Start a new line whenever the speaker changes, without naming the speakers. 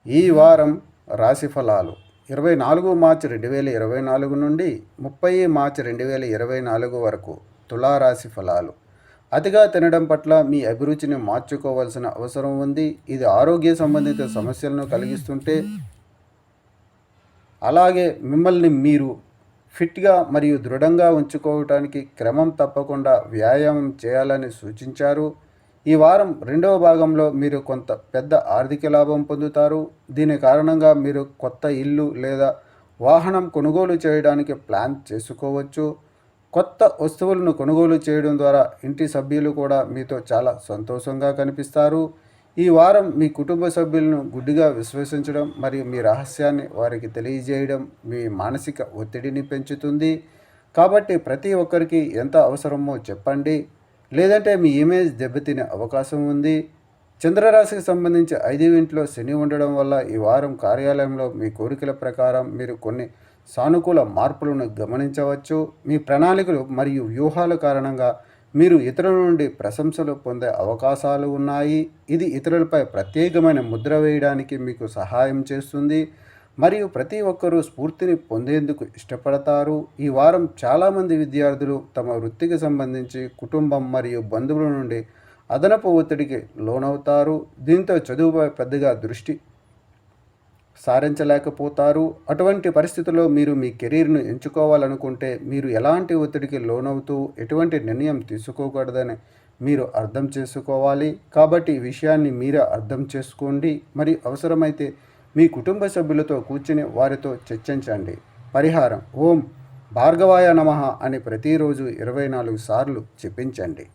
ఈ వారం రాశి ఫలాలు 24 మార్చి 2024 నుండి 30 మార్చి 2024 వరకు తులారాశి ఫలాలు. అతిగా తినడం పట్ల మీ అభిరుచిని మార్చుకోవాల్సిన అవసరం ఉంది. ఇది ఆరోగ్య సంబంధిత సమస్యలను కలిగిస్తుంటే, అలాగే మిమ్మల్ని మీరు ఫిట్గా మరియు దృఢంగా ఉంచుకోవటానికి క్రమం తప్పకుండా వ్యాయామం చేయాలని సూచించారు. ఈ వారం రెండవ భాగంలో మీరు కొంత పెద్ద ఆర్థిక లాభం పొందుతారు. దీని కారణంగా మీరు కొత్త ఇల్లు లేదా వాహనం కొనుగోలు చేయడానికి ప్లాన్ చేసుకోవచ్చు. కొత్త వస్తువులను కొనుగోలు చేయడం ద్వారా ఇంటి సభ్యులు కూడా మీతో చాలా సంతోషంగా కనిపిస్తారు. ఈ వారం మీ కుటుంబ సభ్యులను గుడ్డిగా విశ్వసించడం మరియు మీ రహస్యాన్ని వారికి తెలియజేయడం మీ మానసిక ఒత్తిడిని పెంచుతుంది. కాబట్టి ప్రతి ఒక్కరికి ఎంత అవసరమో చెప్పండి, లేదంటే మీ ఇమేజ్ దెబ్బతినే అవకాశం ఉంది. చంద్రరాశికి సంబంధించి 5వ ఇంట్లో శని ఉండడం వల్ల ఈ వారం కార్యాలయంలో మీ కోరికల ప్రకారం మీరు కొన్ని సానుకూల మార్పులను గమనించవచ్చు. మీ ప్రణాళికలు మరియు వ్యూహాల కారణంగా మీరు ఇతరుల నుండి ప్రశంసలు పొందే అవకాశాలు ఉన్నాయి. ఇది ఇతరులపై ప్రత్యేకమైన ముద్ర వేయడానికి మీకు సహాయం చేస్తుంది మరియు ప్రతి ఒక్కరూ స్ఫూర్తిని పొందేందుకు ఇష్టపడతారు. ఈ వారం చాలామంది విద్యార్థులు తమ వృత్తికి సంబంధించి కుటుంబం మరియు బంధువుల నుండి అదనపు ఒత్తిడికి లోనవుతారు. దీంతో చదువుపై పెద్దగా దృష్టి సారించలేకపోతారు. అటువంటి పరిస్థితుల్లో మీరు మీ కెరీర్ను ఎంచుకోవాలనుకుంటే మీరు ఎలాంటి ఒత్తిడికి లోనవుతూ ఎటువంటి నిర్ణయం తీసుకోకూడదని మీరు అర్థం చేసుకోవాలి. కాబట్టి ఈ విషయాన్ని మీరే అర్థం చేసుకోండి మరియు అవసరమైతే మీ కుటుంబ సభ్యులతో కూర్చుని వారితో చర్చించండి. పరిహారం: ఓం భార్గవాయ నమః అని ప్రతిరోజు 24 సార్లు జపించండి.